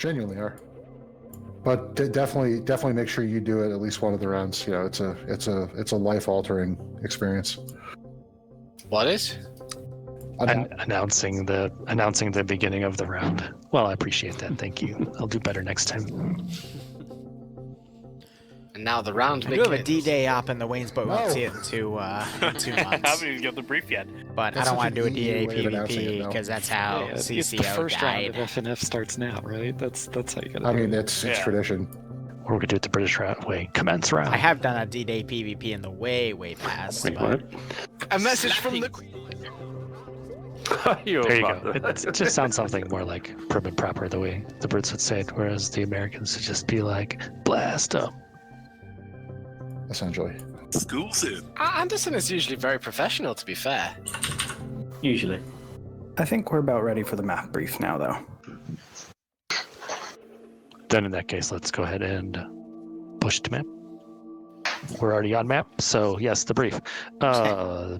Genuinely are. But definitely make sure you do it at least one of the rounds. You know, it's a life-altering experience. What is? Announcing the beginning of the round. Well, I appreciate that. Thank you. I'll do better next time. And now the round I do have a D-Day op in the Wayne's, but we won't see it in 2 months. I haven't even got the brief yet. But That's I don't such want to do a an D-Day easy way of announcing it, PvP though. because that's how It's CCO the first round died. of FNF starts now, right? That's how you gotta I do mean, it. it's tradition. Or we could do it the British way. Commence round. I have done a D-Day PvP in the way past. Wait, but what? A message from the... There you go. It just sounds something more like prim and proper, the way the Brits would say it, whereas the Americans would just be like, blast them. Essentially. School's in. Anderson is usually very professional, to be fair. Usually. I think we're about ready for the map brief now, though. Then in that case, let's go ahead and push to map. We're already on map, so yes, the brief.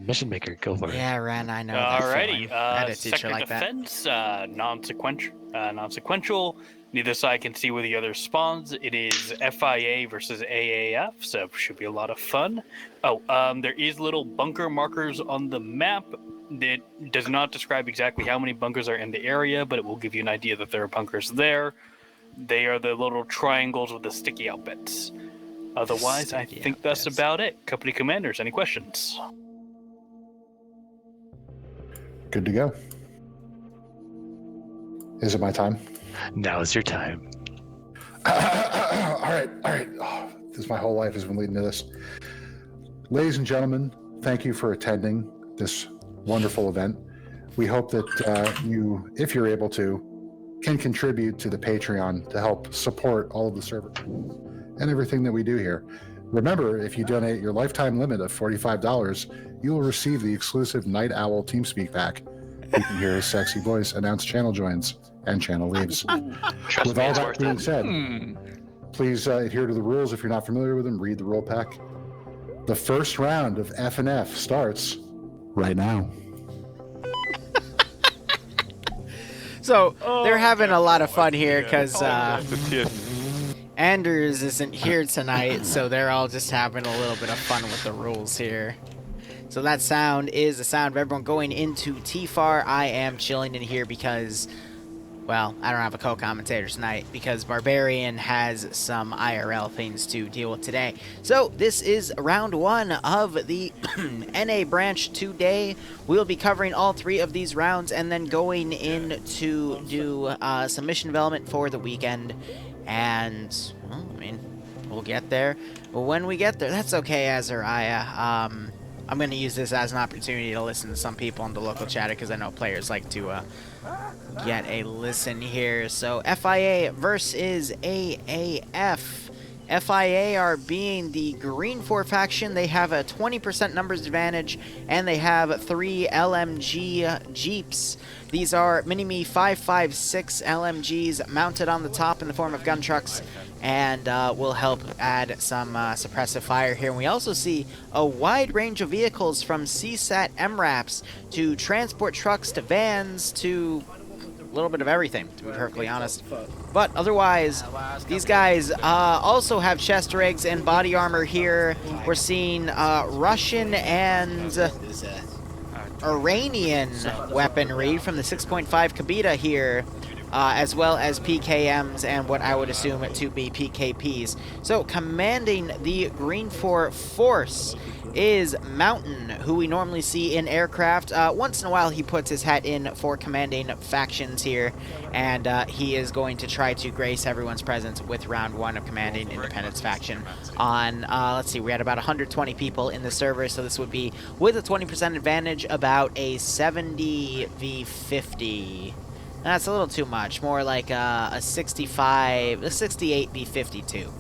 Mission maker, go for it. yeah, Ren, I know that Alrighty. feeling. I had a teacher Sector like that. defense, non-sequential. Neither side can see where the other spawns. It is FIA versus AAF, so should be a lot of fun. Oh, there is little bunker markers on the map. That does not describe exactly how many bunkers are in the area, but it will give you an idea that there are bunkers there. They are the little triangles with the sticky out bits. Otherwise, I think that's about it. Company commanders, any questions? Good to go. Is it my time? Now is your time. All right. Oh, my whole life has been leading to this. Ladies and gentlemen, thank you for attending this wonderful event. We hope that you, if you're able to, can contribute to the Patreon to help support all of the servers and everything that we do here. Remember, if you donate your lifetime limit of $45, you will receive the exclusive Night Owl TeamSpeak pack. You can hear his sexy voice announce channel joins and channel leaves. With all that being said, please adhere to the rules if you're not familiar with them. Read the rule pack. The first round of FNF starts right now. So they're having a lot of fun here because Anders isn't here tonight, so they're all just having a little bit of fun with the rules here. So that sound is the sound of everyone going into TFAR. I am chilling in here because, well, I don't have a co-commentator tonight because Barbarian has some IRL things to deal with today. So this is round 1 of the NA branch today. We'll be covering all 3 of these rounds and then going in to do some mission development for the weekend. And, well, I mean, we'll get there when we get there. That's okay, Azariah. I'm going to use this as an opportunity to listen to some people in the local chatter because I know players like to get a listen here. So FIA versus AAF. FIA are being the GREENFOR faction. They have a 20% numbers advantage, and they have 3 LMG Jeeps. These are Mini-Me 556 LMGs mounted on the top in the form of gun trucks, and will help add some suppressive fire here. And we also see a wide range of vehicles from CSAT MRAPs to transport trucks to vans to a little bit of everything, to be perfectly honest. But otherwise, these guys also have chest rigs and body armor here. We're seeing Russian and Iranian weaponry from the 6.5 Kabita here, as well as PKMs and what I would assume to be PKPs. So commanding the GREENFOR force is Mountain, who we normally see in aircraft. Once in a while he puts his hat in for commanding factions here, and he is going to try to grace everyone's presence with round 1 of commanding Independence faction on, let's see, we had about 120 people in the server, so this would be, with a 20% advantage, about a 70 v 50. That's a little too much, more like a 68 v 52,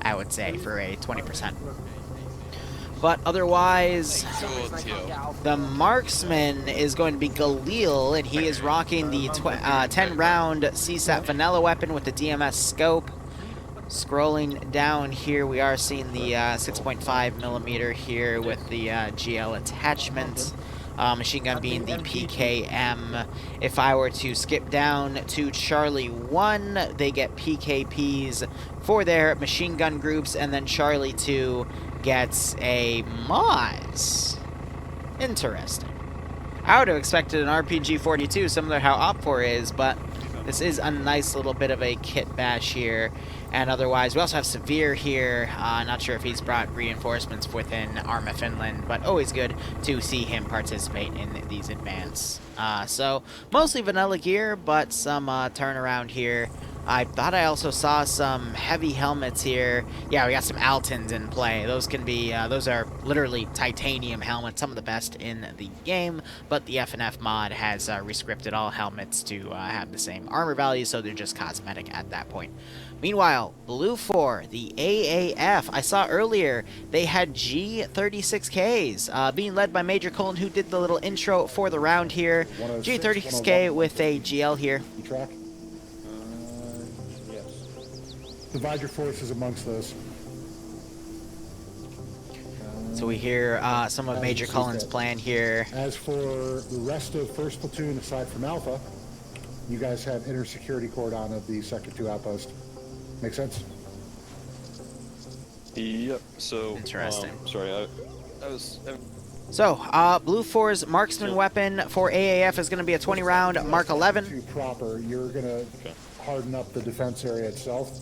I would say, for a 20%. But otherwise, the marksman is going to be Galil, and he is rocking the 10-round CSAT vanilla weapon with the DMS scope. Scrolling down here, we are seeing the 6.5 millimeter here with the GL attachment. machine gun being the PKM. If I were to skip down to Charlie 1, they get PKPs for their machine gun groups, and then Charlie 2 gets a Moz. Interesting. I would have expected an RPG-42, similar to how OPFOR is, but this is a nice little bit of a kit bash here. And otherwise, we also have Severe here. Not sure if he's brought reinforcements within Arma Finland, but always good to see him participate in these events. So, mostly vanilla gear, but some turnaround here. I thought I also saw some heavy helmets here. Yeah, we got some Altons in play. Those can be, those are literally titanium helmets, some of the best in the game, but the FNF mod has rescripted all helmets to have the same armor value, so they're just cosmetic at that point. Meanwhile, BLUFOR, the AAF, I saw earlier they had G36Ks, being led by Major Cullen, who did the little intro for the round here. G36K with a GL here. You track? Yes. Divide your forces amongst those. So we hear some of Major Cullen's plan here. As for the rest of 1st Platoon, aside from Alpha, you guys have inner security cordon of the Sector 2 outpost. Make sense? Yep. So interesting. Sorry, I was. So, BLUFOR's marksman weapon for AAF is going to be a 20 round Mark 11. Proper, you're going to harden up the defense area itself.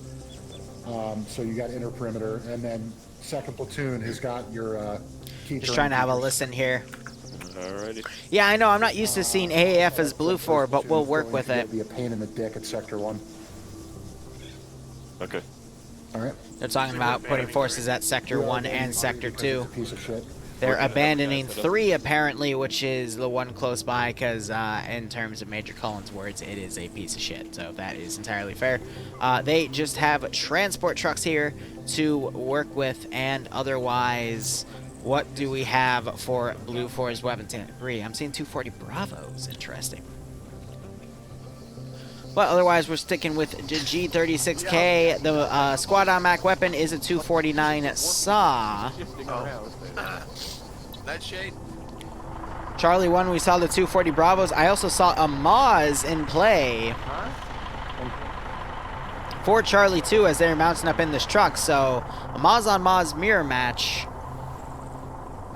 So you got inner perimeter, and then 2nd Platoon has got your key. Just trying to have a listen here. Alrighty. Yeah, I know. I'm not used to seeing AAF as BLUFOR, but we'll work with it. Be a pain in the dick at Sector 1. Okay. All right. They're talking about putting forces at Sector 1 and Sector 2. Piece of shit. They're abandoning 3, apparently, which is the one close by, because in terms of Major Cullen's words, it is a piece of shit. So that is entirely fair. They just have transport trucks here to work with, and otherwise, what do we have for BLUFOR's weapons? I'm seeing 240 Bravos. Interesting. But otherwise, we're sticking with G36K. The squad on Mac weapon is a 249 SAW. That shade. Charlie 1, we saw the 240 Bravos. I also saw a Moz in play for Charlie 2 as they're mounting up in this truck. So a Moz on Moz mirror match.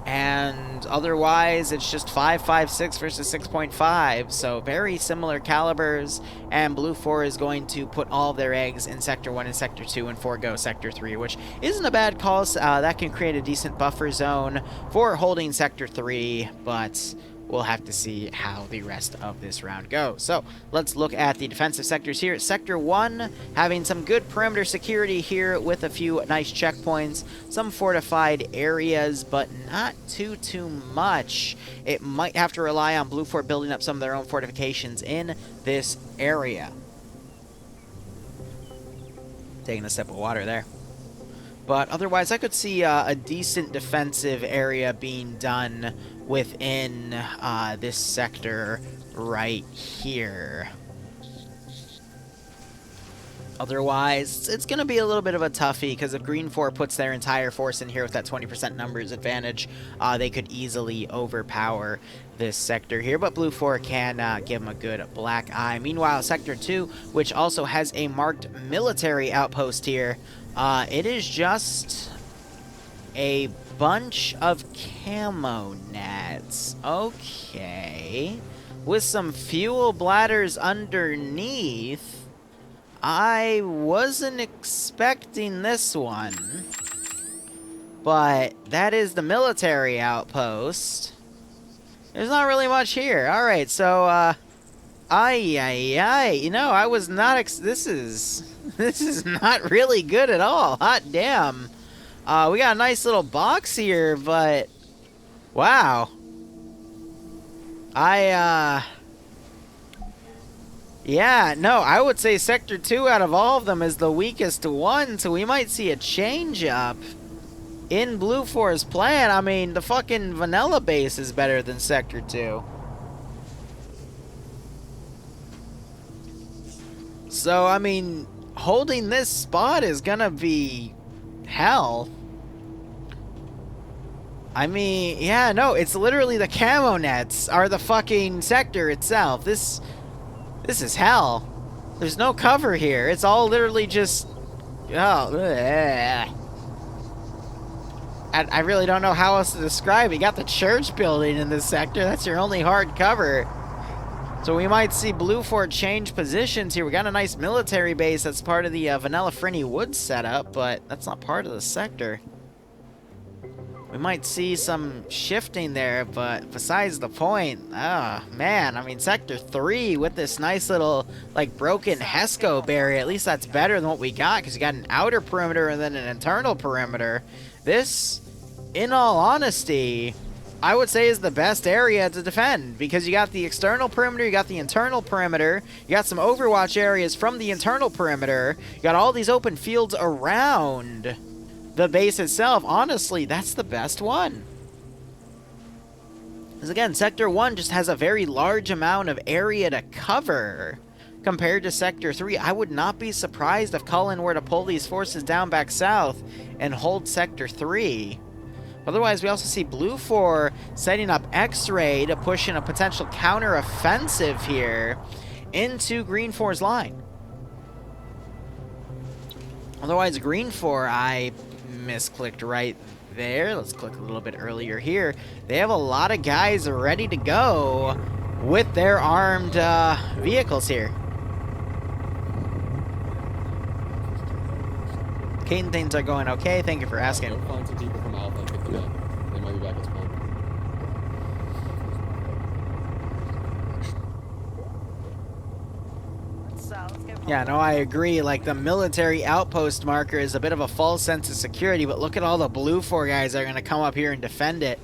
And otherwise, it's just 5.56 versus 6.5, so very similar calibers, and BLUFOR is going to put all of their eggs in Sector 1 and Sector 2 and forego Sector 3, which isn't a bad call. That can create a decent buffer zone for holding Sector 3, but we'll have to see how the rest of this round goes. So let's look at the defensive sectors here. Sector 1 having some good perimeter security here with a few nice checkpoints, some fortified areas, but not too much. It might have to rely on BLUFOR building up some of their own fortifications in this area. Taking a sip of water there. But otherwise, I could see a decent defensive area being done within this sector right here. Otherwise, it's going to be a little bit of a toughie, because if GREENFOR puts their entire force in here with that 20% numbers advantage, they could easily overpower this sector here, but BLUFOR can give them a good black eye. Meanwhile, Sector 2, which also has a marked military outpost here, it is just a bunch of camo nets. Okay. With some fuel bladders underneath. I wasn't expecting this one. But that is the military outpost. There's not really much here. Alright, so, you know, I was not this is not really good at all. Hot damn. We got a nice little box here, but wow. Yeah, no, I would say Sector 2 out of all of them is the weakest one, so we might see a change up in BLUFOR's plan. I mean, the fucking vanilla base is better than Sector 2. So, I mean, holding this spot is gonna be hell. I mean, yeah, no, it's literally the camo nets are the fucking sector itself. This is hell. There's no cover here. It's all literally just... Oh, bleh. I really don't know how else to describe it. You got the church building in this sector. That's your only hard cover. So we might see BLUFOR change positions here. We got a nice military base that's part of the vanilla Frini Woods setup, but that's not part of the sector. We might see some shifting there, but besides the point, man, I mean, Sector 3 with this nice little, like, broken HESCO area, at least that's better than what we got, because you got an outer perimeter and then an internal perimeter. This, in all honesty, I would say is the best area to defend, because you got the external perimeter, you got the internal perimeter, you got some overwatch areas from the internal perimeter, you got all these open fields around the base itself. Honestly, that's the best one. Because again, Sector 1 just has a very large amount of area to cover compared to Sector 3. I would not be surprised if Cullen were to pull these forces down back south and hold Sector 3. Otherwise, we also see BLUFOR setting up X-Ray to push in a potential counter-offensive here into GREENFOR's line. Otherwise, GREENFOR, I misclicked right there. Let's click a little bit earlier here. They have a lot of guys ready to go with their armed vehicles here. Caden, things are going okay. Thank you for asking. They'll find some people from Alpha and pick them up. They might be back at spawn. Yeah, no, I agree. Like, the military outpost marker is a bit of a false sense of security, but look at all the BLUFOR guys that are going to come up here and defend it.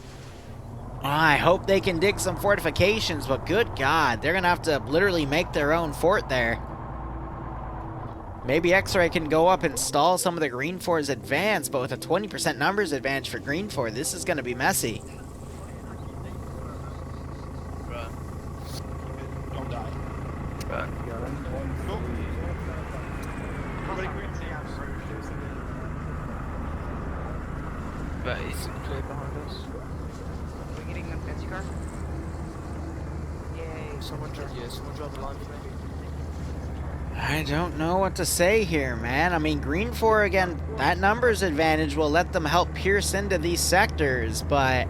I hope they can dig some fortifications, but good God, they're going to have to literally make their own fort there. Maybe X-Ray can go up and stall some of the GREENFOR's advance, but with a 20% numbers advantage for GREENFOR, this is going to be messy. Don't die. Base clear behind us. We're getting a fancy car. Yay! Someone draw the line for me. I don't know what to say here, man. I mean, GREENFOR, again, that numbers advantage will let them help pierce into these sectors, but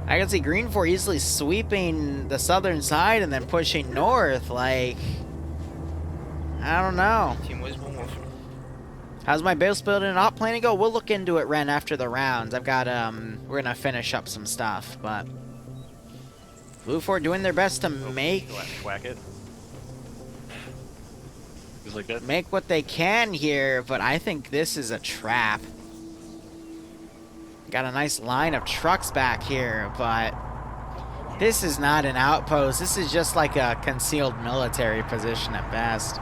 I can see GREENFOR easily sweeping the southern side and then pushing north. Like, I don't know. Team was one more. How's my base building and op planning go? We'll look into it, Ren, after the rounds. I've got, we're gonna finish up some stuff, but BLUFOR doing their best to make Whack it. Like that. Make what they can here, but I think this is a trap. Got a nice line of trucks back here, but this is not an outpost. This is just like a concealed military position at best.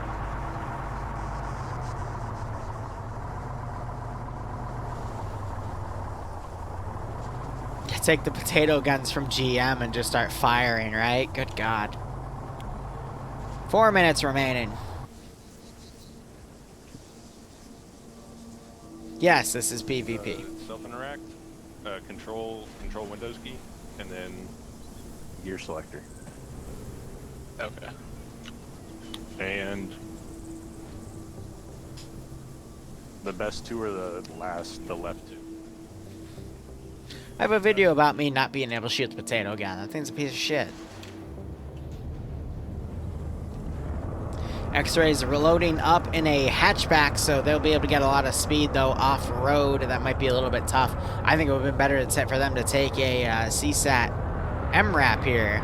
Take the potato guns from GM and just start firing, right? Good God. 4 minutes remaining. Yes, this is PvP. Self-interact, control Windows key, and then gear selector. Okay. And the best two are the left two. I have a video about me not being able to shoot the potato gun. That thing's a piece of shit. X-Ray's reloading up in a hatchback, so they'll be able to get a lot of speed, though, off-road. That might be a little bit tough. I think it would have been better for them to take a CSAT MRAP here.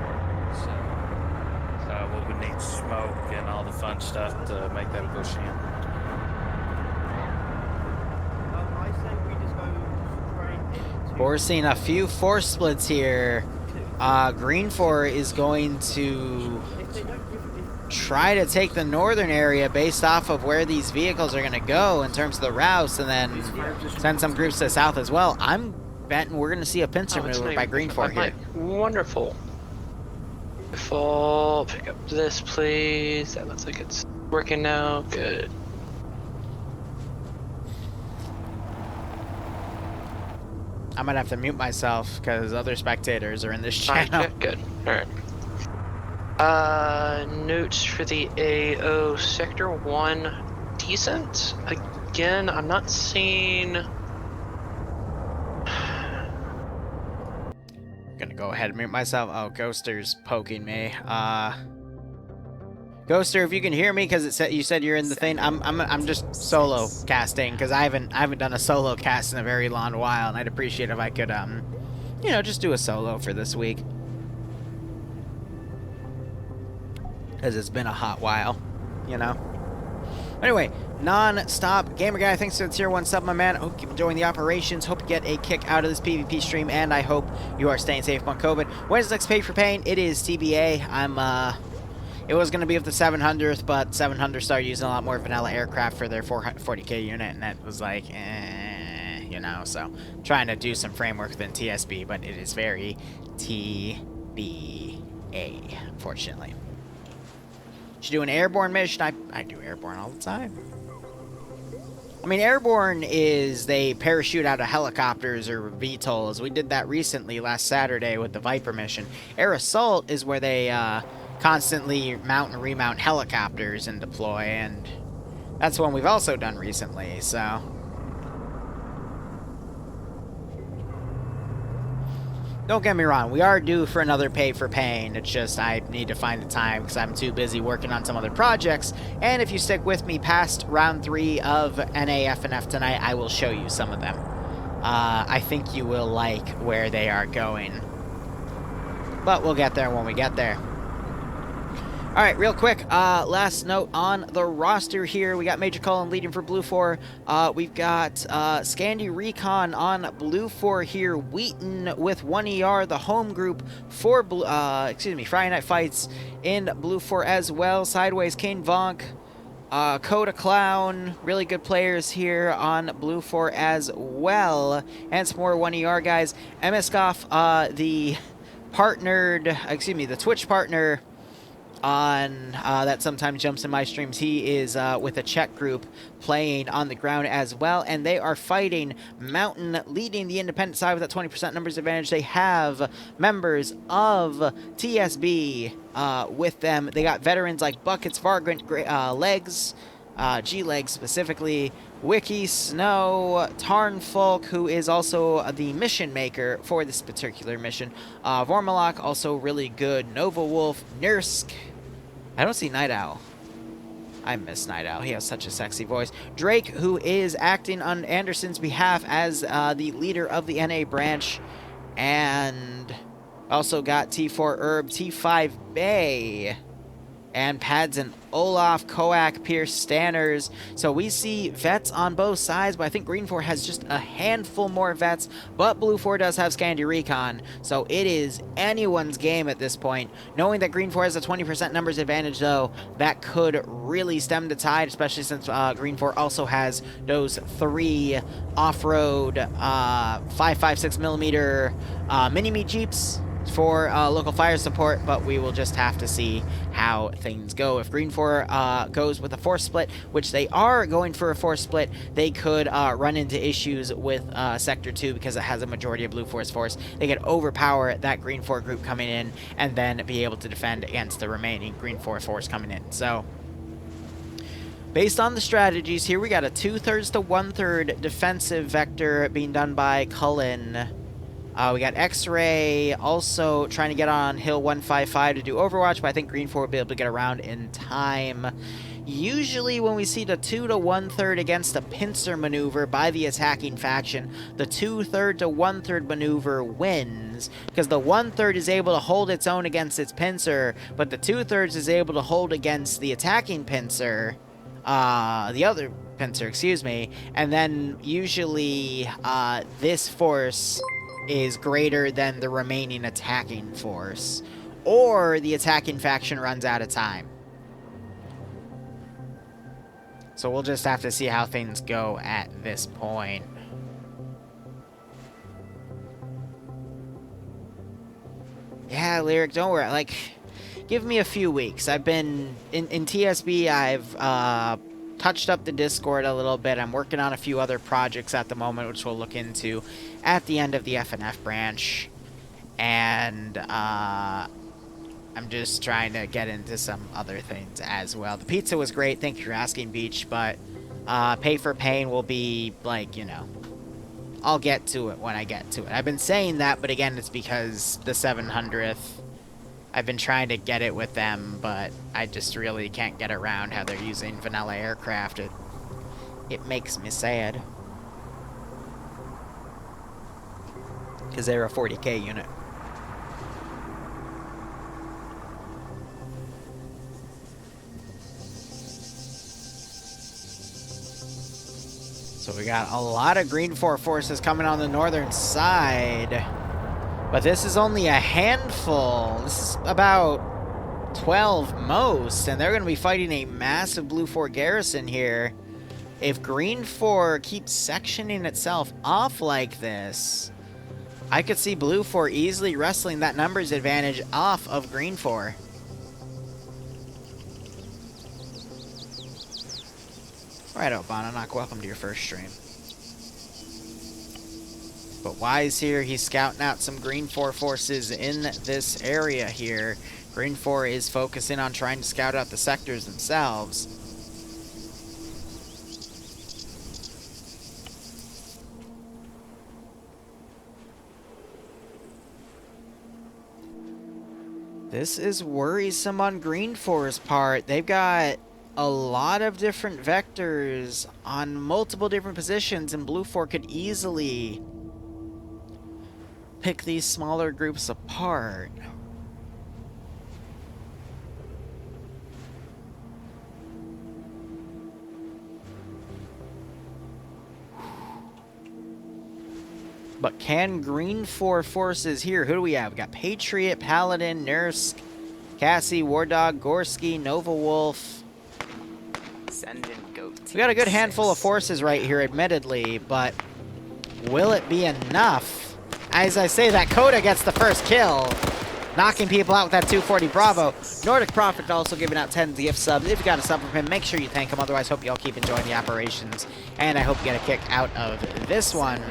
So we would need smoke and all the fun stuff to make that push in. I say we just go straight into... We're seeing a few force splits here. GREENFOR is going to try to take the northern area based off of where these vehicles are going to go in terms of the routes, and then send some groups to the south as well. I'm betting we're going to see a pincer maneuver by GREENFOR here. Wonderful. Default, pick up this, please. That looks like it's working now. Good. I might have to mute myself because other spectators are in this channel. Okay, good. Alright. Notes for the AO Sector 1, decent. Again, I'm not seeing... Gonna go ahead and mute myself. Oh, Ghoster's poking me. Ghoster, if you can hear me, because you said you're in the thing. I'm just solo casting because I haven't done a solo cast in a very long while, and I'd appreciate if I could you know, just do a solo for this week, because it's been a hot while, you know. Anyway, non-stop gamer guy, thanks for the tier 1 sub, my man. Hope you enjoying the operations. Hope you get a kick out of this PvP stream, and I hope you are staying safe on COVID. When's next pay for pain? It is TBA. It was going to be with the 700th, but 700 started using a lot more vanilla aircraft for their 40k unit, and that was like, you know, so trying to do some framework within TSB, but it is very TBA, unfortunately. Should do an airborne mission. I do airborne all the time. I mean, airborne is they parachute out of helicopters or VTOLs. We did that recently last Saturday with the Viper mission. Air assault is where they constantly mount and remount helicopters and deploy, and that's one we've also done recently, so. Don't get me wrong, we are due for another pay for pain. It's just I need to find the time because I'm too busy working on some other projects. And if you stick with me past round 3 of NA FNF tonight, I will show you some of them. I think you will like where they are going. But we'll get there when we get there. Alright, real quick, last note on the roster here. We got Major Cullen leading for BLUFOR. We've got Scandi Recon on BLUFOR here. Wheaton with 1ER, the home group for Friday Night Fights in BLUFOR as well. Sideways, Kane Vonk, Coda Clown, really good players here on BLUFOR as well. And some more 1ER guys. MSCoff, the Twitch partner on that sometimes jumps in my streams. He is with a Czech group playing on the ground as well, and they are fighting Mountain, leading the independent side with that 20% numbers advantage. They have members of TSB with them. They got veterans like Buckets, Vargrant, Legs, G-Legs specifically, Wiki, Snow, Tarnfolk, who is also the mission maker for this particular mission. Vormalok, also really good. Nova Wolf, Nursk. I don't see Night Owl. I miss Night Owl. He has such a sexy voice. Drake, who is acting on Anderson's behalf as the leader of the NA branch. And also got T4 Herb, T5 Bay, and Pads and Olaf, Koak, Pierce, Stanners. So we see vets on both sides, but I think GREENFOR has just a handful more vets, but BLUFOR does have Scandi Recon, so it is anyone's game at this point. Knowing that GREENFOR has a 20% numbers advantage, though, that could really stem the tide, especially since GREENFOR also has those 3 off-road 5.56mm mini-me Jeeps for local fire support, but we will just have to see how things go. If GREENFOR goes with a force split, which they are going for a force split, they could run into issues with Sector 2 because it has a majority of BLUFOR's force. They could overpower that GREENFOR group coming in and then be able to defend against the remaining GREENFOR force coming in. So, based on the strategies here, we got a 2/3 to 1/3 defensive vector being done by Cullen. We got X-Ray also trying to get on Hill 155 to do Overwatch, but I think GREENFOR will be able to get around in time. Usually when we see the 2 to 1/3 against a pincer maneuver by the attacking faction, the 2/3 to 1/3 maneuver wins, because the 1/3 is able to hold its own against its pincer, but the 2/3 is able to hold against the attacking pincer, the other pincer, excuse me, and then usually this force is greater than the remaining attacking force, or the attacking faction runs out of time. So we'll just have to see how things go at this point. Yeah, Lyric, don't worry. Like, give me a few weeks. I've been in TSB. I've touched up the Discord a little bit. I'm working on a few other projects at the moment, which we'll look into at the end of the FNF branch. And I'm just trying to get into some other things as well. The pizza was great. Thank you for asking, Beach. But pay for pain will be, like, you know, I'll get to it when I get to it. I've been saying that, but again, it's because the 700th, I've been trying to get it with them, but I just really can't get around how they're using vanilla aircraft. It makes me sad. Because they're a 40K unit. So we got a lot of GREENFOR forces coming on the northern side. But this is only a handful. This is about 12 most. And they're going to be fighting a massive BLUFOR garrison here. If GREENFOR keeps sectioning itself off like this, I could see BLUFOR easily wrestling that numbers advantage off of GREENFOR. Right, Bonanock, welcome to your first stream. But Wise here, he's scouting out some GREENFOR forces in this area here. GREENFOR is focusing on trying to scout out the sectors themselves. This is worrisome on GREENFOR's part. They've got a lot of different vectors on multiple different positions, and BLUFOR could easily pick these smaller groups apart. But can GREENFOR forces here, who do we have? We got Patriot, Paladin, Nurse, Cassie, War Dog, Gorski, Nova Wolf. We got a good handful of forces right here, admittedly, but will it be enough? As I say that, Coda gets the first kill, knocking people out with that 240 Bravo. Nordic Prophet also giving out 10 gift subs. If you got a sub from him, make sure you thank him. Otherwise, hope you all keep enjoying the operations, and I hope you get a kick out of this one.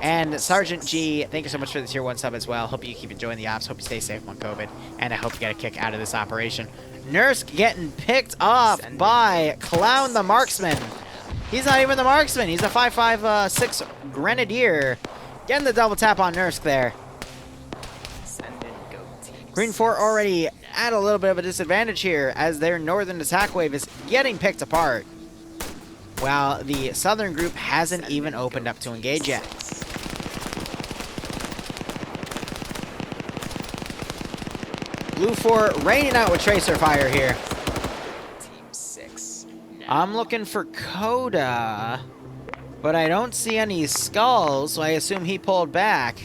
And Sergeant G, thank you so much for the tier 1 sub as well. Hope you keep enjoying the ops. Hope you stay safe on COVID, and I hope you get a kick out of this operation. Nurse getting picked off by Clown the Marksman. He's not even the Marksman. He's a 5.56 Grenadier. Getting the double tap on Nurse there. GREENFOR already at a little bit of a disadvantage here as their northern attack wave is getting picked apart, while the southern group hasn't even opened up to engage yet. BLUFOR raining out with tracer fire here. Team 6. I'm looking for Coda, but I don't see any skulls, so I assume he pulled back.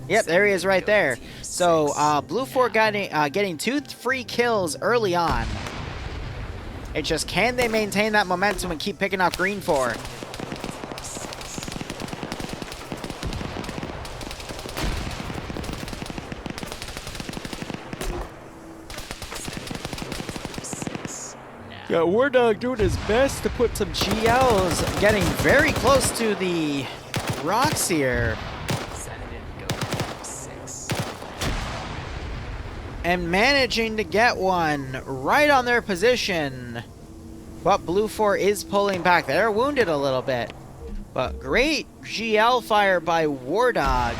Yep, there he is right there. So BLUFOR getting 2 free kills early on. It's just, can they maintain that momentum and keep picking off GREENFOR? Got War Dog doing his best to put some GLs, getting very close to the rocks here. And managing to get one right on their position. But BLUFOR is pulling back. They're wounded a little bit. But great GL fire by War Dog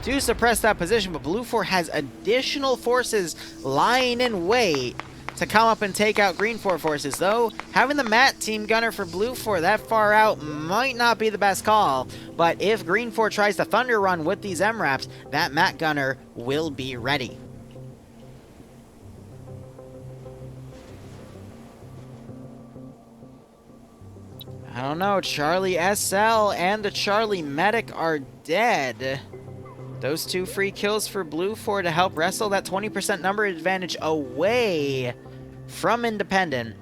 to suppress that position. But BLUFOR has additional forces lying in wait to come up and take out GREENFOR forces. Though, having the MAT team gunner for BLUFOR that far out might not be the best call. But if GREENFOR tries to thunder run with these MRAPs, that MAT gunner will be ready. I don't know, Charlie SL and the Charlie Medic are dead. Those 2 free kills for BLUFOR to help wrestle that 20% number advantage away from Independent.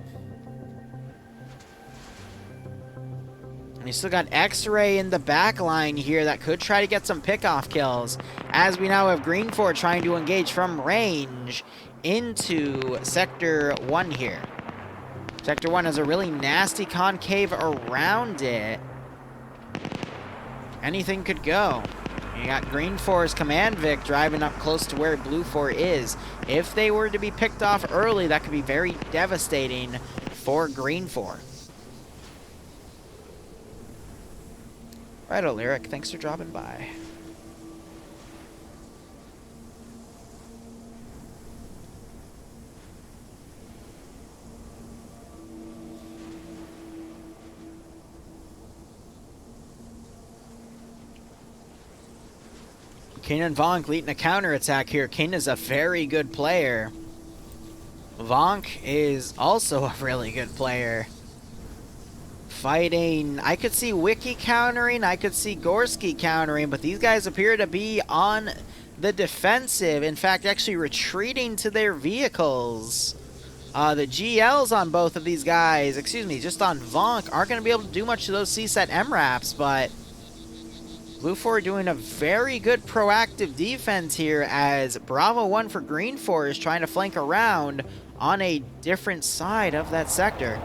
And you still got X-Ray in the back line here that could try to get some pickoff kills, as we now have GREENFOR trying to engage from range into Sector 1 here. Sector 1 has a really nasty concave around it. Anything could go. You got GREENFOR's Command Vic driving up close to where BLUFOR is. If they were to be picked off early, that could be very devastating for GREENFOR. Righto, Lyric, thanks for dropping by. Kane and Vonk leading a counterattack here. Kane is a very good player. Vonk is also a really good player. Fighting, I could see Wiki countering, I could see Gorski countering, but these guys appear to be on the defensive. In fact, actually retreating to their vehicles. The GLs on both of these guys, excuse me, just on Vonk, aren't going to be able to do much to those C-set MRAPs, but BLUFOR doing a very good proactive defense here as Bravo 1 for GREENFOR is trying to flank around on a different side of that sector.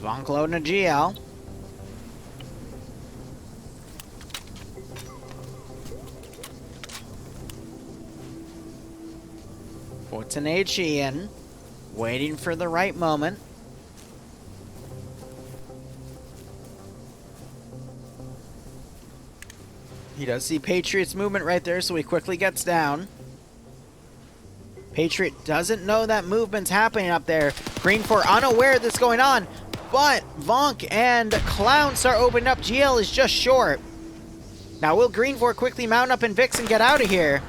Vonk loading a GL. Puts an HE in, waiting for the right moment. He does see Patriot's movement right there, so he quickly gets down. Patriot doesn't know that movement's happening up there. GREENFOR unaware that's going on, but Vonk and Clown start opening up. GL is just short. Now will GREENFOR quickly mount up and Vix and get out of here?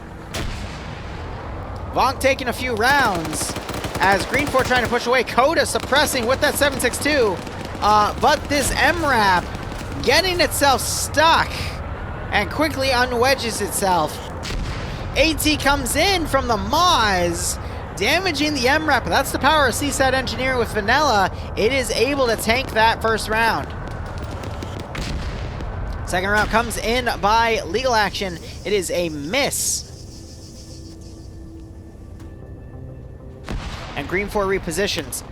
Vonk taking a few rounds as GREENFOR trying to push away. Coda suppressing with that 7.62. But this MRAP getting itself stuck and quickly unwedges itself. AT comes in from the Maz, damaging the MRAP. That's the power of CSAT Engineering with Vanilla. It is able to tank that first round. Second round comes in by Legal Action. It is a miss. And GREENFOR repositions.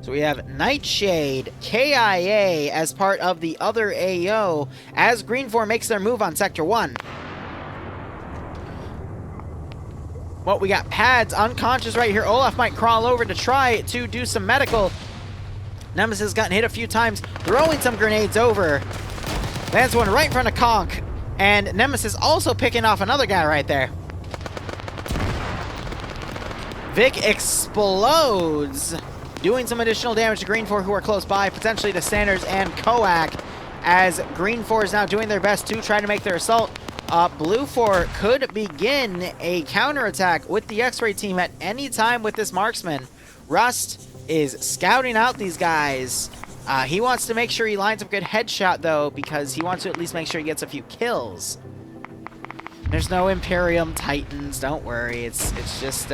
So we have Nightshade, KIA as part of the other AO as GREENFOR makes their move on Sector 1. Well, we got Pads unconscious right here. Olaf might crawl over to try to do some medical. Nemesis gotten hit a few times, throwing some grenades over. Lands one right in front of Conk. And Nemesis also picking off another guy right there. Vic explodes, doing some additional damage to GREENFOR, who are close by, potentially to Sanders and Koak, as GREENFOR is now doing their best to try to make their assault. BLUFOR could begin a counterattack with the X-Ray team at any time with this marksman. Rust is scouting out these guys. He wants to make sure he lines up a good headshot, though, because he wants to at least make sure he gets a few kills. There's no Imperium Titans, don't worry. It's just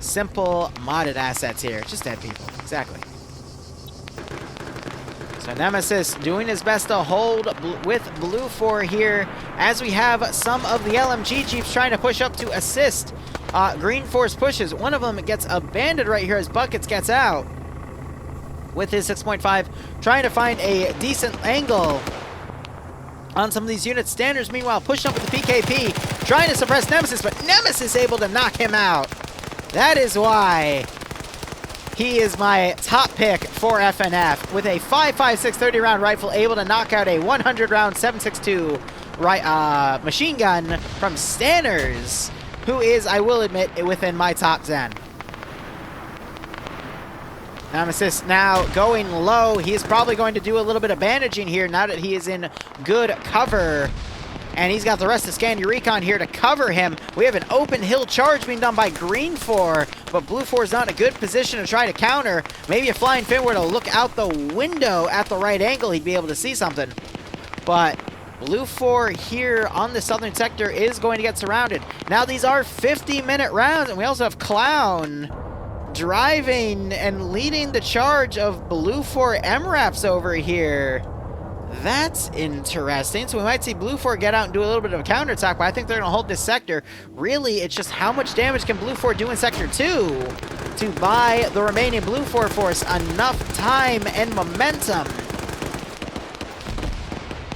simple modded assets here. Just dead people. Exactly. So Nemesis doing his best to hold with BLUFOR here as we have some of the LMG Jeeps trying to push up to assist GREENFOR's pushes. One of them gets abandoned right here as Buckets gets out with his 6.5, trying to find a decent angle on some of these units. Standards, meanwhile, pushing up with the PKP, trying to suppress Nemesis, but Nemesis able to knock him out. That is why he is my top pick for FNF, with a 5.56 30-round rifle, able to knock out a 100-round 7.62 machine gun from Stanners, who is, I will admit, within my top 10. Nemesis now going low. He is probably going to do a little bit of bandaging here now that he is in good cover. And he's got the rest of Scandy Recon here to cover him. We have an open hill charge being done by GREENFOR, but BLUFOR is not in a good position to try to counter. Maybe if Flying Finn were to look out the window at the right angle, he'd be able to see something. But BLUFOR here on the southern sector is going to get surrounded. Now these are 50-minute rounds, and we also have Clown driving and leading the charge of BLUFOR MRAPs over here. That's interesting. So we might see BLUFOR get out and do a little bit of a counterattack, but I think they're going to hold this sector. Really, it's just how much damage can BLUFOR do in Sector 2 to buy the remaining BLUFOR force enough time and momentum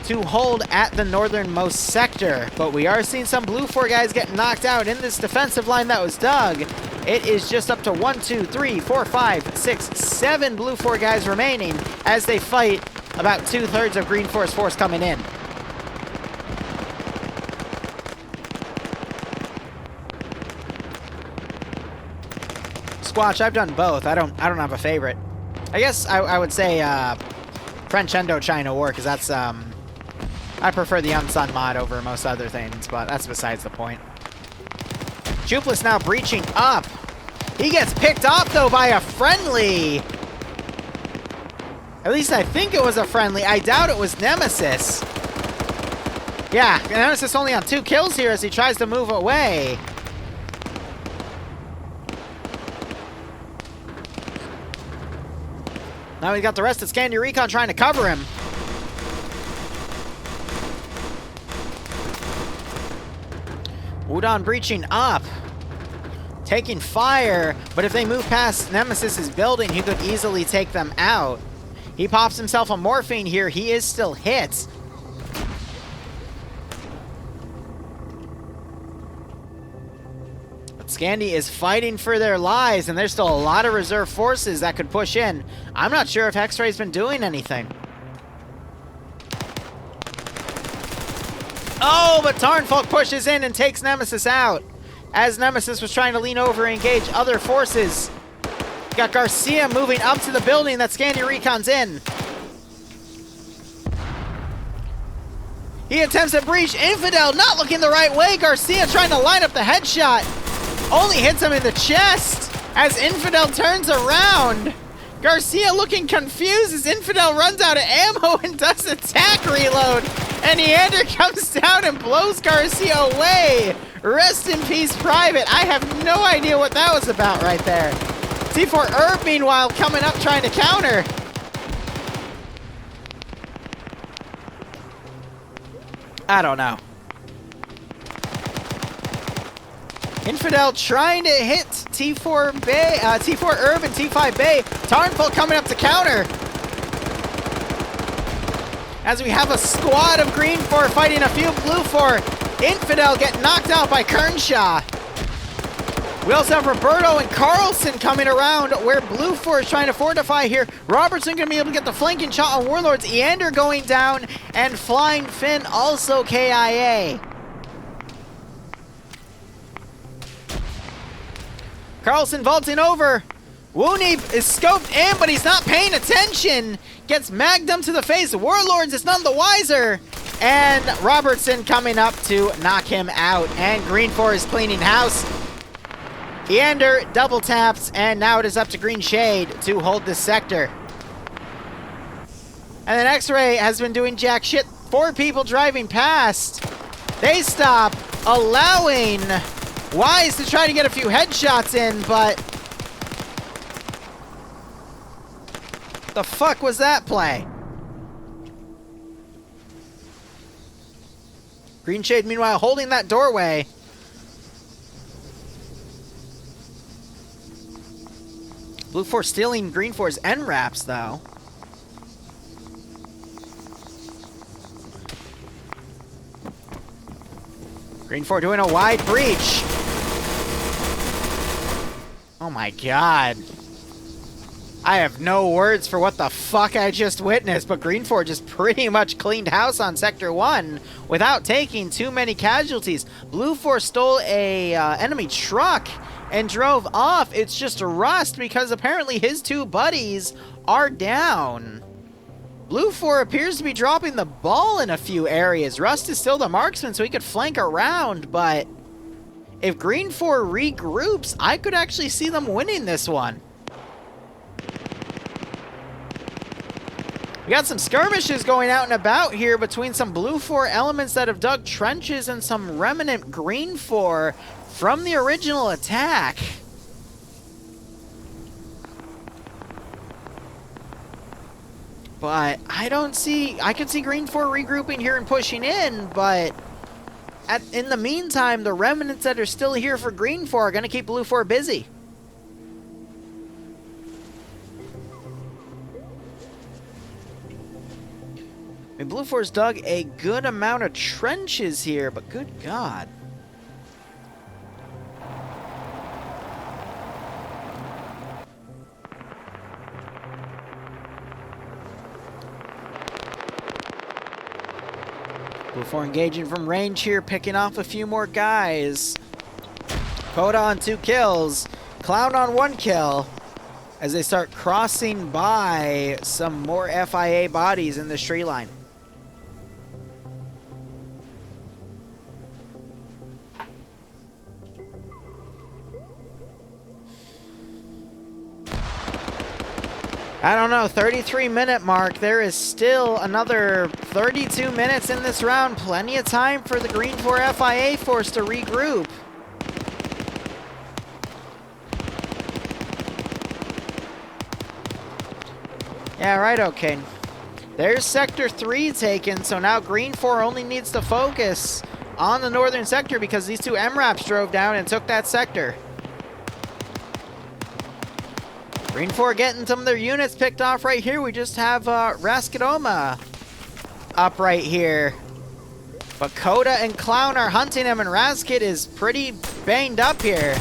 to hold at the northernmost sector. But we are seeing some BLUFOR guys get knocked out in this defensive line that was dug. It is just up to 1, 2, 3, 4, 5, 6, 7 BLUFOR guys remaining as they fight about 2/3 of GREENFOR's force coming in. Squatch, I've done both. I don't have a favorite. I guess I would say French Indochina War, because that's I prefer the Unsun mod over most other things, but that's besides the point. Jupless now breaching up. He gets picked off though by a friendly. At least I think it was a friendly. I doubt it was Nemesis. Yeah, Nemesis only on 2 kills here as he tries to move away. Now we got the rest of Scandi Recon trying to cover him. Wudon breaching up. Taking fire, but if they move past Nemesis's building, he could easily take them out. He pops himself a morphine here. He is still hit. But Scandi is fighting for their lives, and there's still a lot of reserve forces that could push in. I'm not sure if X-Ray's been doing anything. Oh, but Tarnfolk pushes in and takes Nemesis out. As Nemesis was trying to lean over and engage other forces. Got Garcia moving up to the building that Scandi Recon's in. He attempts to breach. Infidel not looking the right way. Garcia trying to line up the headshot. Only hits him in the chest as Infidel turns around. Garcia looking confused as Infidel runs out of ammo and does attack reload. And Neander comes down and blows Garcia away. Rest in peace, Private. I have no idea what that was about right there. T4 Herb, meanwhile, coming up trying to counter. I don't know. Infidel trying to hit T4 Bay, T4 Herb and T5 Bay. Tarnful coming up to counter. As we have a squad of GREENFOR fighting a few BLUFOR. Infidel getting knocked out by Kernshaw. We also have Roberto and Carlson coming around where BLUFOR is trying to fortify here. Robertson going to be able to get the flanking shot on Warlords. Eander going down and Flying Finn also KIA. Carlson vaulting over. Woonie is scoped in, but he's not paying attention. Gets Magnum to the face. Warlords is none the wiser. And Robertson coming up to knock him out. And GREENFOR is cleaning house. Eander double taps, and now it is up to Green Shade to hold this sector. And then X-Ray has been doing jack shit. 4 people driving past. They stop, allowing Wise to try to get a few headshots in, but the fuck was that play? Green Shade, meanwhile, holding that doorway. BLUFOR stealing GREENFOR's NRAPs, though. GREENFOR doing a wide breach. Oh my god. I have no words for what the fuck I just witnessed, but GREENFOR just pretty much cleaned house on Sector 1 without taking too many casualties. BLUFOR stole a enemy truck and drove off. It's just Rust because apparently his 2 buddies are down. BLUFOR appears to be dropping the ball in a few areas. Rust is still the marksman, so he could flank around, but if GREENFOR regroups, I could actually see them winning this one. We got some skirmishes going out and about here between some BLUFOR elements that have dug trenches and some remnant GREENFOR from the original attack. But I can see GREENFOR regrouping here and pushing in, but in the meantime, the remnants that are still here for GREENFOR are going to keep BLUFOR busy. I mean, BLUFOR's dug a good amount of trenches here, but good God. BLUFOR engaging from range here, picking off a few more guys. Coda on 2 kills, Clown on 1 kill, as they start crossing by some more FIA bodies in this tree line. I don't know, 33-minute mark. There is still another 32 minutes in this round. Plenty of time for the GREENFOR FIA force to regroup. Yeah, right, okay. There's Sector 3 taken, so now GREENFOR only needs to focus on the northern sector because these 2 MRAPs drove down and took that sector. GREENFOR getting some of their units picked off right here. We just have Raskadoma up right here. But Coda and Clown are hunting him, and Raskid is pretty banged up here.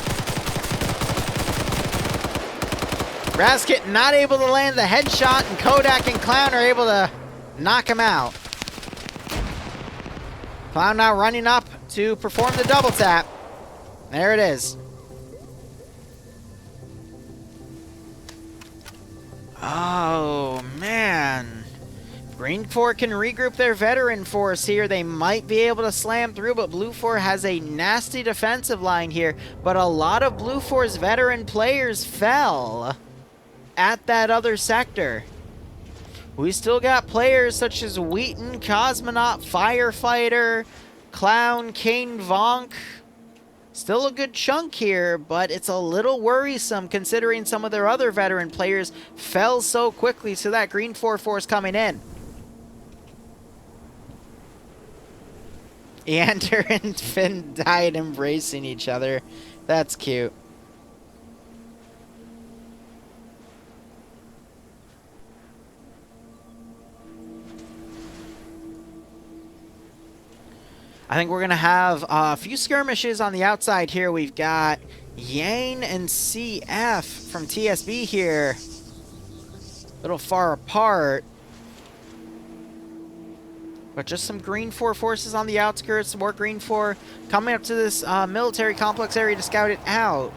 Raskid not able to land the headshot, and Kodak and Clown are able to knock him out. Clown now running up to perform the double tap. There it is. Oh, man. GREENFOR can regroup their veteran force here. They might be able to slam through, but BLUFOR has a nasty defensive line here. But a lot of BLUFOR's veteran players fell at that other sector. We still got players such as Wheaton, Cosmonaut, Firefighter, Clown, Kane Vonk. Still a good chunk here, but it's a little worrisome considering some of their other veteran players fell so quickly to that GREENFOR force coming in. Eander and Finn died embracing each other. That's cute. I think we're going to have a few skirmishes on the outside here. We've got Yang and CF from TSB here. A little far apart. But just some GREENFOR forces on the outskirts. Some more GREENFOR coming up to this military complex area to scout it out.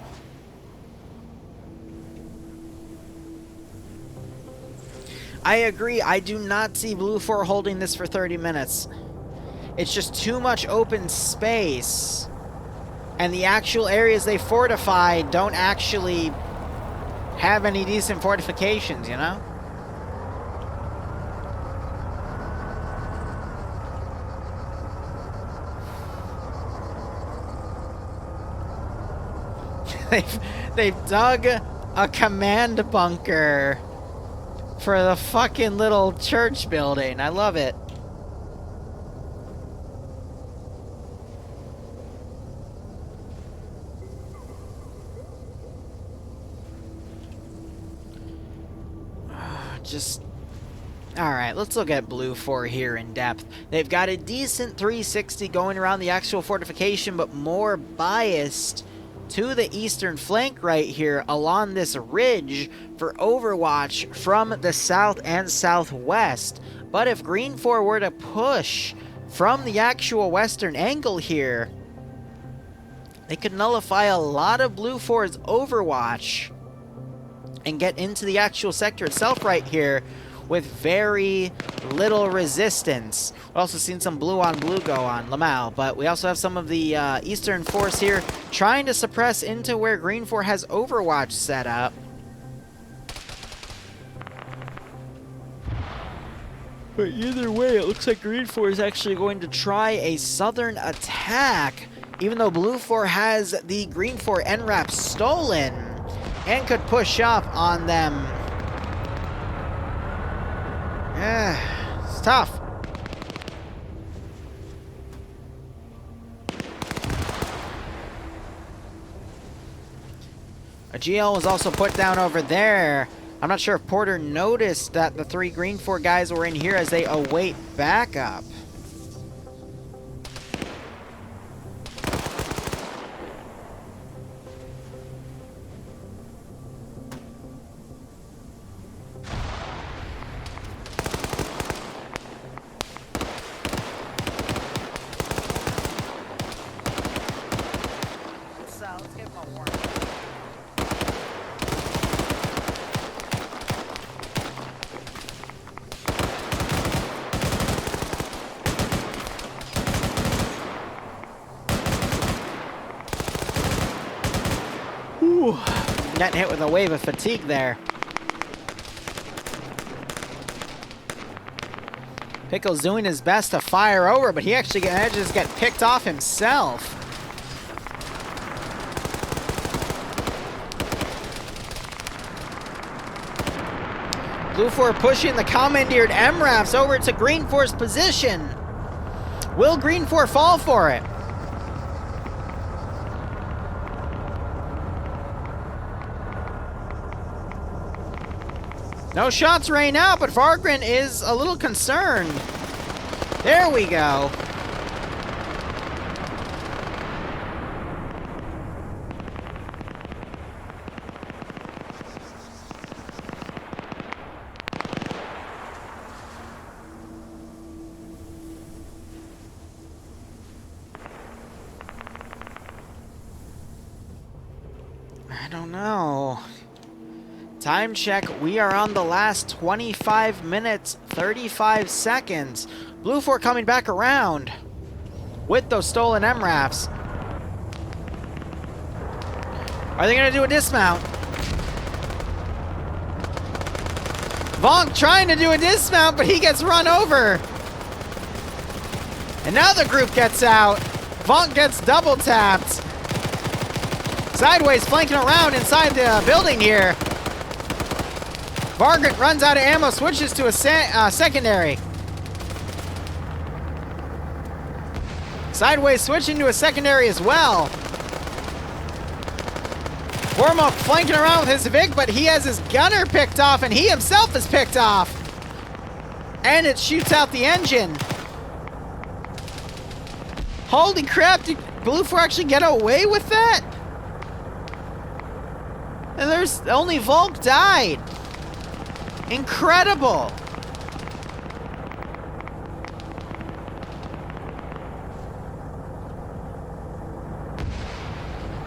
I agree. I do not see BLUFOR holding this for 30 minutes. It's just too much open space. And the actual areas they fortify don't actually have any decent fortifications, you know? They've dug a command bunker for the fucking little church building. I love it. Alright, let's look at BLUFOR here in depth. They've got a decent 360 going around the actual fortification, but more biased to the eastern flank right here along this ridge for overwatch from the south and southwest. But if GREENFOR were to push from the actual western angle here, they could nullify a lot of BLUFOR's overwatch and get into the actual sector itself right here with very little resistance. We've also seen some blue on blue go on Lamau, but we also have some of the eastern force here trying to suppress into where GREENFOR has overwatch set up. But either way, it looks like GREENFOR is actually going to try a southern attack, even though BLUFOR has the GREENFOR NRAP stolen and could push up on them. It's tough. A GL was also put down over there. I'm not sure if Porter noticed that the 3 GREENFOR guys were in here as they await backup. Let's give him a warning. Ooh, getting hit with a wave of fatigue there. Pickle's doing his best to fire over, but he actually manages to get picked off himself. BLUFOR pushing the commandeered MRAPs over to GREENFOR's position. Will GREENFOR fall for it? No shots rain out, but Vargren is a little concerned. There we go. I don't know. Time check, we are on the last 25 minutes, 35 seconds. BLUFOR coming back around with those stolen MRAPs. Are they gonna do a dismount? Vonk trying to do a dismount, but he gets run over. And now the group gets out. Vonk gets double tapped. Sideways flanking around inside the building here. Vargren runs out of ammo, switches to a secondary. Sideways switching to a secondary as well. Vormo flanking around with his Vic, but he has his gunner picked off, and he himself is picked off. And it shoots out the engine. Holy crap, did BLUFOR actually get away with that? And there's only Volk died. Incredible.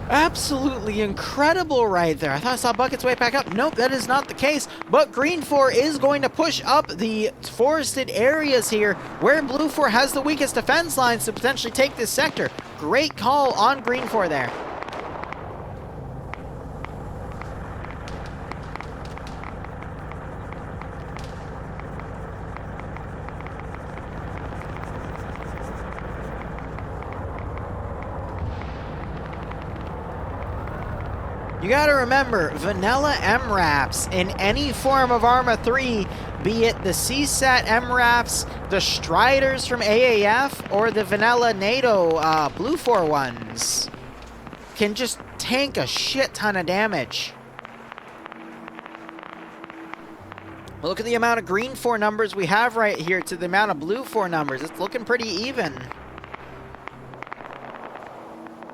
Absolutely incredible right there. I thought I saw buckets way back up. Nope, that is not the case. But GREENFOR is going to push up the forested areas here where BLUFOR has the weakest defense lines to potentially take this sector. Great call on GREENFOR there. You gotta remember, vanilla MRAPs in any form of Arma 3, be it the CSAT MRAPs, the Striders from AAF, or the vanilla NATO BLUFOR ones, can just tank a shit ton of damage. Look at the amount of GREENFOR numbers we have right here to the amount of BLUFOR numbers. It's looking pretty even.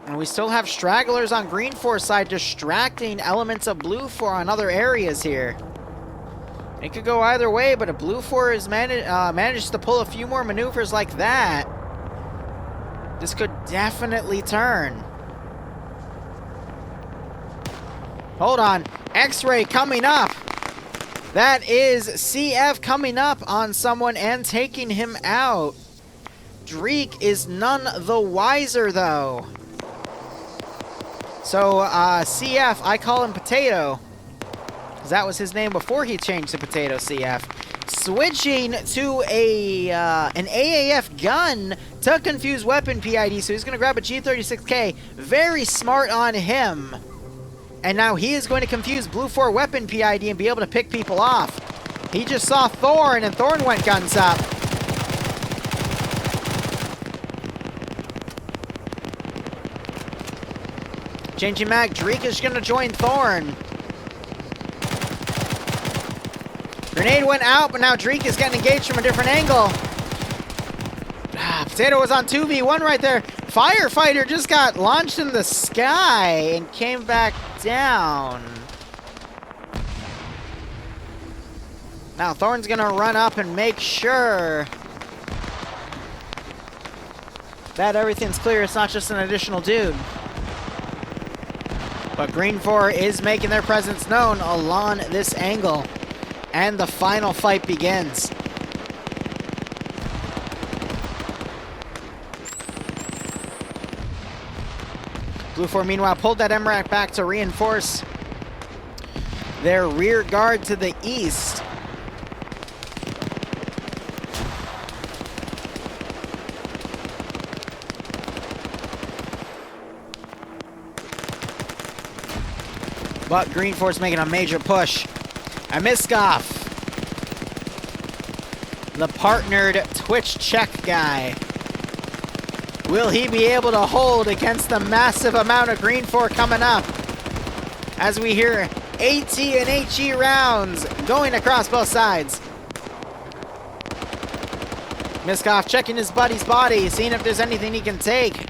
And we still have stragglers on GREENFOR side distracting elements of BLUFOR on other areas here. It could go either way, but if BLUFOR is managed to pull a few more maneuvers like that, this could definitely turn. Hold on. X-ray coming up. That is CF coming up on someone and taking him out. Dreek is none the wiser, though. So, CF, I call him Potato, because that was his name before he changed to Potato CF. switching to an AAF gun to confuse weapon PID, so he's going to grab a G36K. Very smart on him. And now he is going to confuse BLUFOR weapon PID and be able to pick people off. He just saw Thorn, and Thorn went guns up. Changing mag, Dreek is going to join Thorn. Grenade went out, but now Dreek is getting engaged from a different angle. Potato was on 2v1 right there. Firefighter just got launched in the sky and came back down. Now Thorn's gonna run up and make sure that everything's clear. It's not just an additional dude. But GREENFOR is making their presence known along this angle. And the final fight begins. BLUFOR, meanwhile, pulled that MRAC back to reinforce their rear guard to the east. But GREENFOR's making a major push. And Miskoff, the partnered Twitch check guy. Will he be able to hold against the massive amount of GREENFOR coming up? As we hear AT and HE rounds going across both sides. Miskoff checking his buddy's body, seeing if there's anything he can take.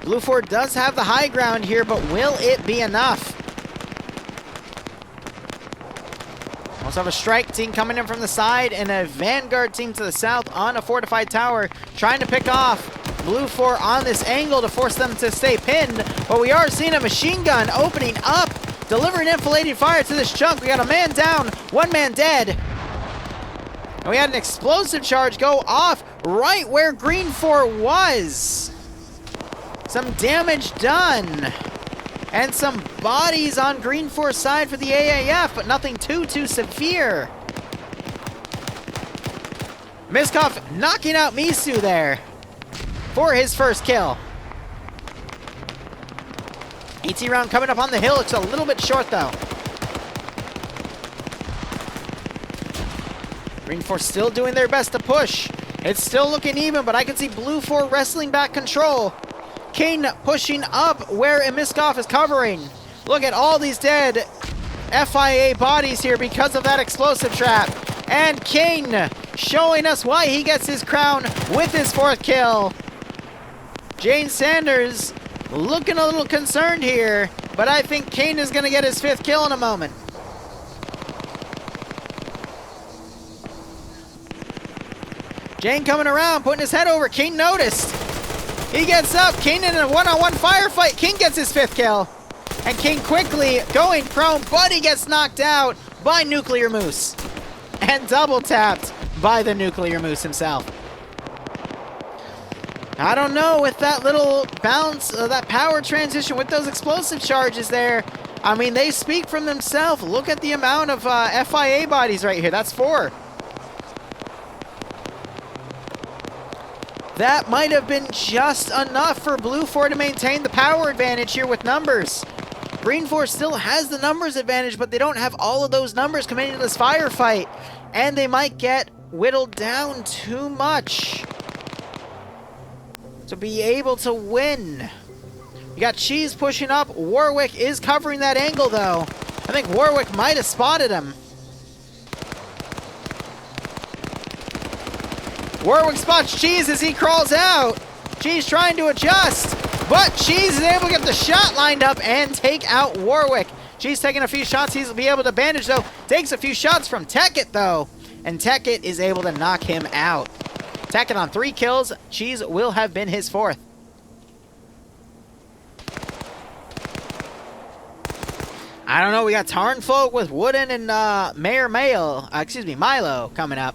BLUFOR does have the high ground here, but will it be enough? Also have a strike team coming in from the side and a vanguard team to the south on a fortified tower, trying to pick off BLUFOR on this angle to force them to stay pinned. But we are seeing a machine gun opening up, delivering enfilading fire to this chunk. We got a man down, one man dead. And we had an explosive charge go off right where GREENFOR was. Some damage done. And some bodies on GREENFOR's side for the AAF, but nothing too severe. Miskoff knocking out Misu there for his first kill. ET round coming up on the hill. It's a little bit short though. GREENFOR still doing their best to push. It's still looking even, but I can see BLUFOR wrestling back control. Kane pushing up where Miskoff is covering. Look at all these dead FIA bodies here because of that explosive trap. And Kane showing us why he gets his crown with his 4th kill. Jane Sanders looking a little concerned here, but I think Kane is going to get his 5th kill in a moment. Jane coming around, putting his head over. Kane noticed. He gets up. Kane in a one-on-one firefight. King gets his 5th kill. And King quickly going prone, but he gets knocked out by Nuclear Moose. And double tapped by the Nuclear Moose himself. I don't know, with that little bounce, that power transition with those explosive charges there. I mean, they speak from themselves. Look at the amount of FIA bodies right here. That's 4. That might have been just enough for BLUFOR to maintain the power advantage here with numbers. GREENFOR still has the numbers advantage, but they don't have all of those numbers coming into this firefight. And they might get whittled down too much to be able to win. You got Cheese pushing up. Warwick is covering that angle, though. I think Warwick might have spotted him. Warwick spots Cheese as he crawls out. Cheese trying to adjust, but Cheese is able to get the shot lined up and take out Warwick. Cheese taking a few shots. He'll be able to bandage, though. Takes a few shots from Tekkit, though. And Tekkit is able to knock him out. Tekkit on 3 kills. Cheese will have been his 4th. I don't know. We got Tarnfolk with Wooden and Milo coming up.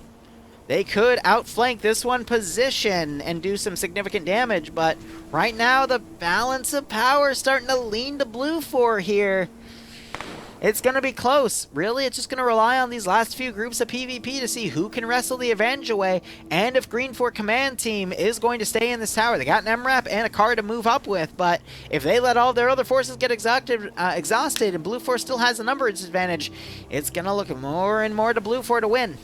They could outflank this one position and do some significant damage, but right now the balance of power is starting to lean to BLUFOR here. It's going to be close. Really, it's just going to rely on these last few groups of PvP to see who can wrestle the advantage away, and if GREENFOR command team is going to stay in this tower. They got an MRAP and a car to move up with, but if they let all their other forces get exhausted and BLUFOR still has a numbers advantage, it's going to look more and more to BLUFOR to win.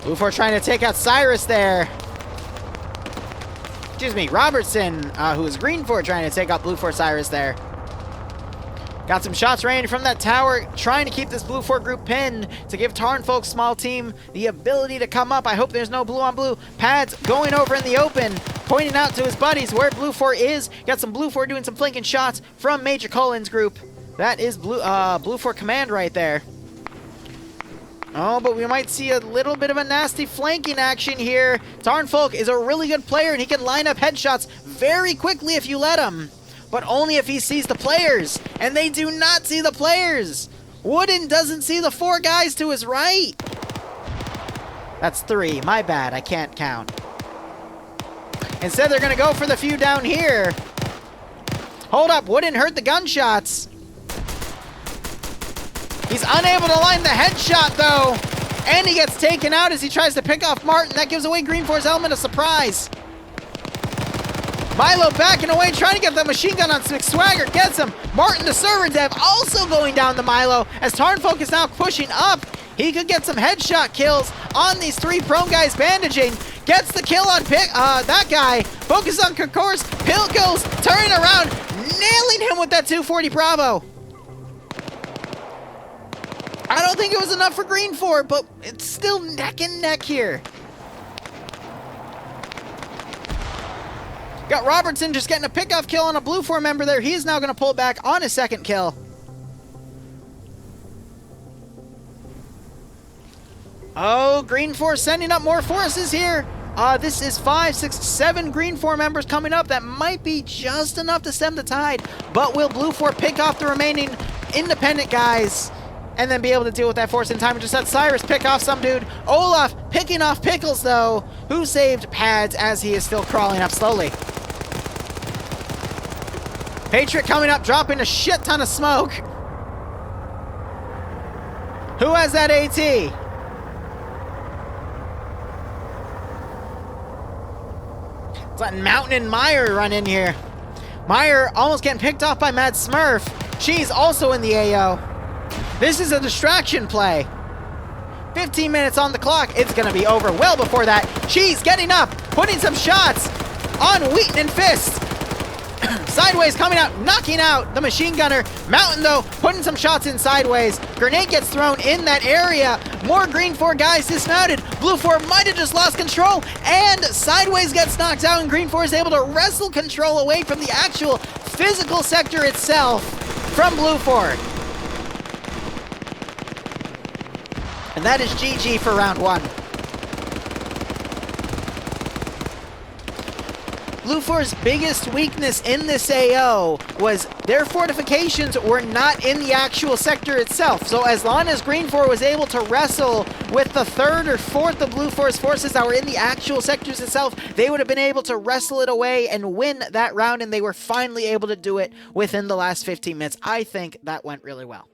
BLUFOR trying to take out Cyrus there. Excuse me, Robertson, who is GREENFOR, trying to take out BLUFOR Cyrus there. Got some shots raining from that tower, trying to keep this BLUFOR group pinned to give Tarnfolk's small team the ability to come up. I hope there's no blue on blue. Pads going over in the open, pointing out to his buddies where BLUFOR is. Got some BLUFOR doing some flanking shots from Major Cullen's group. That is BLUFOR command right there. Oh, but we might see a little bit of a nasty flanking action here. Tarnfolk is a really good player, and he can line up headshots very quickly if you let him. But only if he sees the players, and they do not see the players. Wooden doesn't see the 4 guys to his right. That's 3. My bad. I can't count. Instead, they're going to go for the few down here. Hold up. Wooden heard the gunshots. He's unable to line the headshot, though. And he gets taken out as he tries to pick off Martin. That gives away GREENFOR's element of surprise. Milo backing away, trying to get the machine gun on McSwagger. Gets him. Martin, the server dev, also going down to Milo as Tarnfolk is now pushing up. He could get some headshot kills on these 3 prone guys bandaging. Gets the kill on that guy. Focus on Concourse. Pill goes, turning around, nailing him with that 240 Bravo. I don't think it was enough for GREENFOR, but it's still neck and neck here. Got Robertson just getting a pickoff kill on a BLUFOR member there. He's now going to pull back on his second kill. Oh, GREENFOR sending up more forces here. This is 5, 6, 7 GREENFOR members coming up. That might be just enough to stem the tide. But will BLUFOR pick off the remaining independent guys and then be able to deal with that force in time? We just had Cyrus pick off some dude. Olaf picking off Pickles, though, who saved Pads as he is still crawling up slowly. Patriot coming up, dropping a shit ton of smoke. Who has that AT? It's letting Mountain and Meyer run in here. Meyer almost getting picked off by Mad Smurf. She's also in the AO. This is a distraction play. 15 minutes on the clock. It's going to be over well before that. Cheese getting up, putting some shots on Wheaton and Fist. Sideways coming out, knocking out the machine gunner. Mountain, though, putting some shots in Sideways. Grenade gets thrown in that area. More GREENFOR guys dismounted. BLUFOR might have just lost control, and Sideways gets knocked out, and GREENFOR is able to wrestle control away from the actual physical sector itself from BLUFOR. And that is GG for round 1. BLUFOR's biggest weakness in this AO was their fortifications were not in the actual sector itself. So as long as GREENFOR was able to wrestle with the 3rd or 4th of BLUFOR's forces that were in the actual sectors itself, they would have been able to wrestle it away and win that round, and they were finally able to do it within the last 15 minutes. I think that went really well.